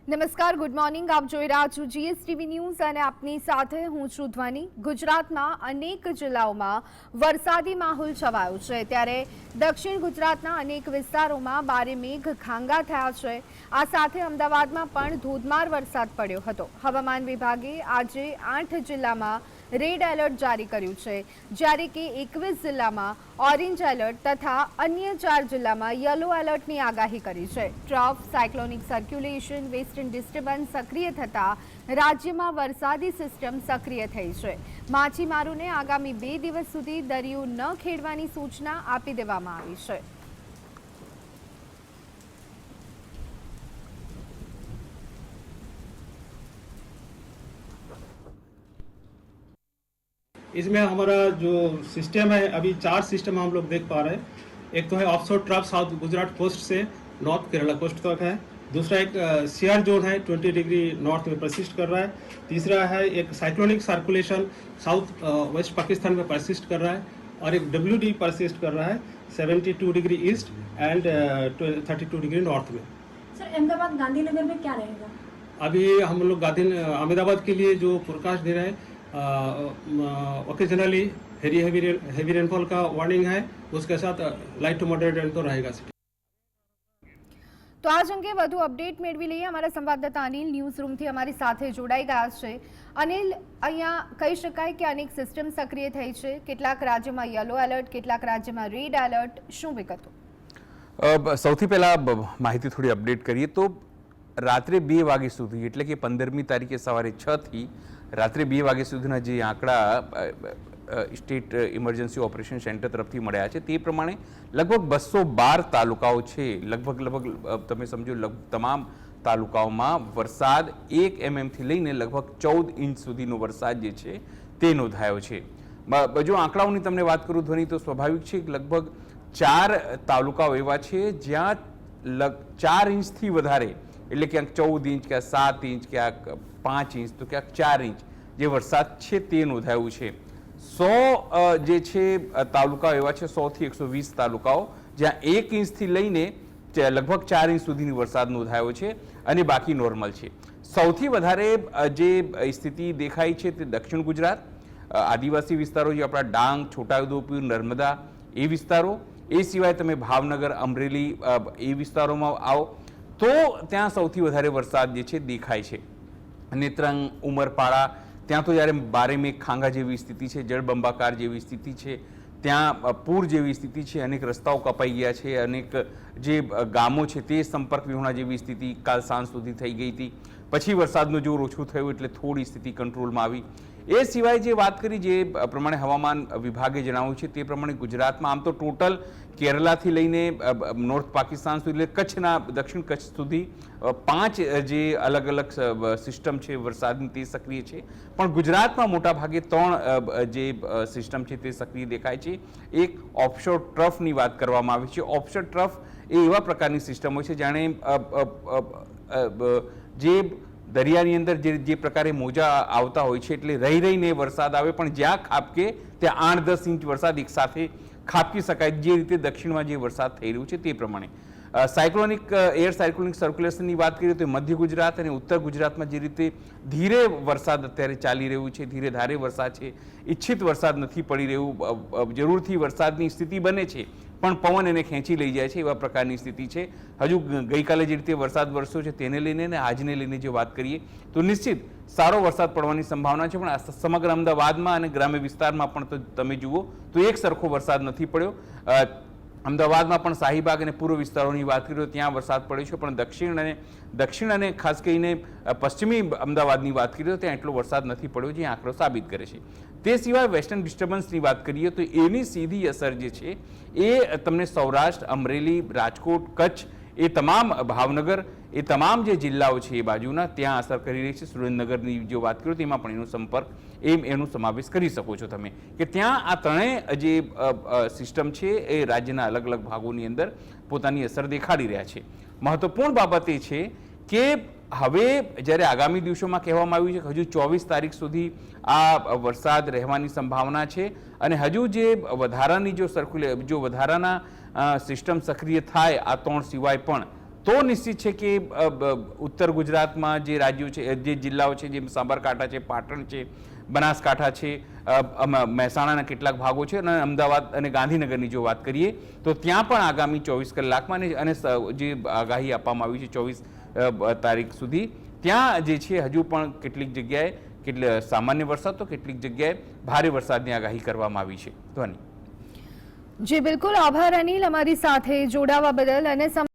નમસ્કાર, good morning. આપ જોઈ રહ્યા છો જીએસટીવી ન્યૂઝ અને આપની સાથે હું છું ધ્વની. ગુજરાતમાં અનેક જિલ્લાઓમાં વરસાદી માહોલ છવાયો છે, ત્યારે દક્ષિણ ગુજરાતના અનેક વિસ્તારોમાં ભારે મેઘ ખાંગા થયા છે. આ સાથે અમદાવાદમાં પણ ધોધમાર વરસાદ પડ્યો હતો. હવામાન વિભાગે આજે 8 જિલ્લામાં રેડ એલર્ટ જારી કર્યું છે, જ્યારે કે 21 જિલ્લામાં ઓરેન્જ એલર્ટ તથા અન્ય 4 જિલ્લામાં યલો એલર્ટની આગાહી કરી છે. Trough cyclonic circulation western disturbance સક્રિય થતા રાજ્યમાં વરસાદી સિસ્ટમ સક્રિય થઈ છે. માછીમારોને આગામી 2 દિવસ સુધી દરિયો ન ખેડવાની સૂચના આપી દેવામાં આવી છે. इसमें हमारा जो सिस्टम है, अभी 4 सिस्टम हम लोग देख पा रहे हैं. एक तो है offshore trough south Gujarat coast से नॉर्थ केरला कोस्ट तक है. दूसरा एक सीआर जोन है 20 डिग्री नॉर्थ में परसिस्ट कर रहा है. तीसरा है एक cyclonic circulation south west Pakistan में परसिस्ट कर रहा है. और एक WD परसिस्ट कर रहा है 72 degree east and 32 degree north में. सर, अहमदाबाद गांधीनगर में क्या रहेगा? अभी हम लोग अहमदाबाद के लिए जो फोरकास्ट दे रहे हैं, ओकेजनली हेवी रेनफॉल का वार्निंग है, उसके साथ लाइट टू मॉडरेट रेन तो रहेगा. તો આજ અંગે વધુ અપડેટ મેળવી લઈએ. અમારા સંવાદદાતા અનિલ ન્યૂઝ રૂમથી અમારી સાથે જોડાઈ ગયા છે. અનિલ, અહીંયા કહી શકાય કે અનેક સિસ્ટમ સક્રિય થઈ છે. કેટલાક રાજ્યમાં યલો એલર્ટ, કેટલાક રાજ્યમાં રેડ એલર્ટ. શું વિગતો? સૌથી પહેલા માહિતી થોડી અપડેટ કરીએ તો રાત્રે 2 વાગ્યા સુધી, એટલે કે 15મી તારીખે સવારે 6 થી રાત્રે 2 વાગ્યા સુધીના જે આંકડા સ્ટેટ ઇમરજન્સી ઓપરેશન સેન્ટર તરફથી મળ્યા છે તે પ્રમાણે લગભગ 212 તાલુકાઓ છે. લગભગ તમે સમજો તમામ તાલુકાઓમાં વરસાદ 1 mmથી લઈને લગભગ 14 ઇંચ સુધીનો વરસાદ જે છે તે નોંધાયો છે. જો આંકડાઓની તમને વાત કરું ધ્વની, તો સ્વાભાવિક છે કે લગભગ 4 તાલુકાઓ એવા છે જ્યાં 4 ઇંચથી વધારે, એટલે ક્યાંક 14 ઇંચ, ક્યાંક 7 ઇંચ, ક્યાંક 5 ઇંચ, તો ક્યાંક 4 ઇંચ જે વરસાદ છે તે નોંધાયું છે. 100 જે છે તાલુકાઓ એવા છે, 100 થી 120 તાલુકાઓ જ્યાં 1 ઇંચથી લઈને લગભગ 4 ઇંચ સુધીનો વરસાદ નોંધાયો છે અને બાકી નોર્મલ છે. સૌથી વધારે જે સ્થિતિ દેખાય છે તે દક્ષિણ ગુજરાત, આદિવાસી વિસ્તારો જે આપણા ડાંગ, છોટાઉદેપુર, નર્મદા એ વિસ્તારો, એ સિવાય તમે ભાવનગર, અમરેલી એ વિસ્તારોમાં આવો તો ત્યાં સૌથી વધારે વરસાદ જે છે દેખાય છે. નેત્રંગ, ઉમરપાડા, ત્યાં તો જ્યારે બારે મેઘ ખાંગા જેવી સ્થિતિ છે, જળબંબાકાર જેવી સ્થિતિ છે, ત્યાં પૂર જેવી સ્થિતિ છે, અનેક રસ્તાઓ કપાઈ ગયા છે, અનેક જે ગામો છે તે સંપર્ક વિહોણા જેવી સ્થિતિ કાલ સાંજ સુધી થઈ ગઈ હતી. પછી વરસાદનું જોર ઓછું થયું એટલે થોડી સ્થિતિ કંટ્રોલમાં આવી. એ સિવાય જે વાત કરી, જે પ્રમાણે હવામાન વિભાગે જણાવ્યું છે તે પ્રમાણે ગુજરાતમાં આમ તો ટોટલ કેરલાથી લઈને નોર્થ પાકિસ્તાન સુધી, એટલે કચ્છના દક્ષિણ કચ્છ સુધી 5 જે અલગ અલગ સિસ્ટમ છે વરસાદની તે સક્રિય છે. પણ ગુજરાતમાં મોટાભાગે 3 જે સિસ્ટમ છે તે સક્રિય દેખાય છે. એક ઓફશોર ટ્રફની વાત કરવામાં આવી છે. ઓફશોર ટ્રફ એ એવા પ્રકારની સિસ્ટમ હોય છે જાણે જે દરિયાની અંદર જે પ્રકારે મોજા આવતા હોય છે, એટલે રહીને વરસાદ આવે, પણ જ્યાં ખાબકે ત્યાં 8-10 ઇંચ વરસાદ એકસાથે ખાબકી શકાય, જે રીતે દક્ષિણમાં જે વરસાદ થઈ રહ્યું છે તે પ્રમાણે. એર સાયક્લોનિક સર્ક્યુલેશનની વાત કરીએ તો મધ્ય ગુજરાત અને ઉત્તર ગુજરાતમાં જે રીતે ધીરે વરસાદ અત્યારે ચાલી રહ્યું છે, ધીરે ધારે વરસાદ છે, ઈચ્છિત વરસાદ નથી પડી રહ્યું, જરૂરથી વરસાદની સ્થિતિ બને છે પણ પવન એને ખેંચી લઈ જાય છે, એવા પ્રકારની સ્થિતિ છે. હજુ ગઈકાલે જે રીતે વરસાદ વરસ્યો છે તેને લઈને અને આજને લઈને જો વાત કરીએ તો નિશ્ચિત સારો વરસાદ પડવાની સંભાવના છે. પણ સમગ્ર અમદાવાદમાં અને ગ્રામ્ય વિસ્તારમાં પણ તો તમે જુઓ તો એક સરખો વરસાદ નથી પડ્યો. અમદાવાદમાં પણ શાહીબાગ અને પૂર્વ વિસ્તારોની વાત કરીએ તો ત્યાં વરસાદ પડ્યો છે, પણ દક્ષિણ અને ખાસ કરીને પશ્ચિમી અમદાવાદની વાત કરીએ તો ત્યાં એટલો વરસાદ નથી પડ્યો, જે આંકડો સાબિત કરે છે. તે સિવાય વેસ્ટર્ન ડિસ્ટર્બન્સની વાત કરીએ તો એની સીધી અસર જે છે એ તમને સૌરાષ્ટ્ર, અમરેલી, રાજકોટ, કચ્છ, એ તમામ ભાવનગર, એ તમામ જે જિલ્લાઓ છે એ બાજુના ત્યાં અસર કરી રહી છે. સુરેન્દ્રનગરની જો વાત કરીએ તો એમાં પણ એનો સમાવેશ કરી શકો છો તમે, કે ત્યાં આ ત્રણેય જે સિસ્ટમ છે એ રાજ્યના અલગ અલગ ભાગોની અંદર પોતાની અસર દેખાડી રહ્યા છે. મહત્વપૂર્ણ બાબત એ છે કે હવે જ્યારે આગામી દિવસોમાં કહેવામાં આવ્યું છે કે હજુ 24 તારીખ સુધી આ વરસાદ રહેવાની સંભાવના છે, અને હજુ જે વધારાની જો વધારાના સિસ્ટમ સક્રિય થાય આ 3 સિવાય પણ, તો નિશ્ચિત છે કે ઉત્તર ગુજરાતમાં જે રાજ્યો છે, જે જિલ્લાઓ છે, જેમ સાબરકાંઠા છે, પાટણ છે, બનાસકાંઠા છે, મહેસાણાના કેટલાક ભાગો છે અને અમદાવાદ અને ગાંધીનગરની જો વાત કરીએ તો ત્યાં પણ આગામી 24 કલાકમાં અને જે આગાહી આપવામાં આવી છે 24 તારીખ સુધી, ત્યાં જે છે હજુ પણ કેટલીક જગ્યાએ સામાન્ય વરસાદ તો કેટલીક જગ્યાએ ભારે વરસાદની આગાહી કરવામાં આવી છે. ધ્વની. જી બિલકુલ, આભાર અનિલ અમારી સાથે જોડાવા બદલ. અને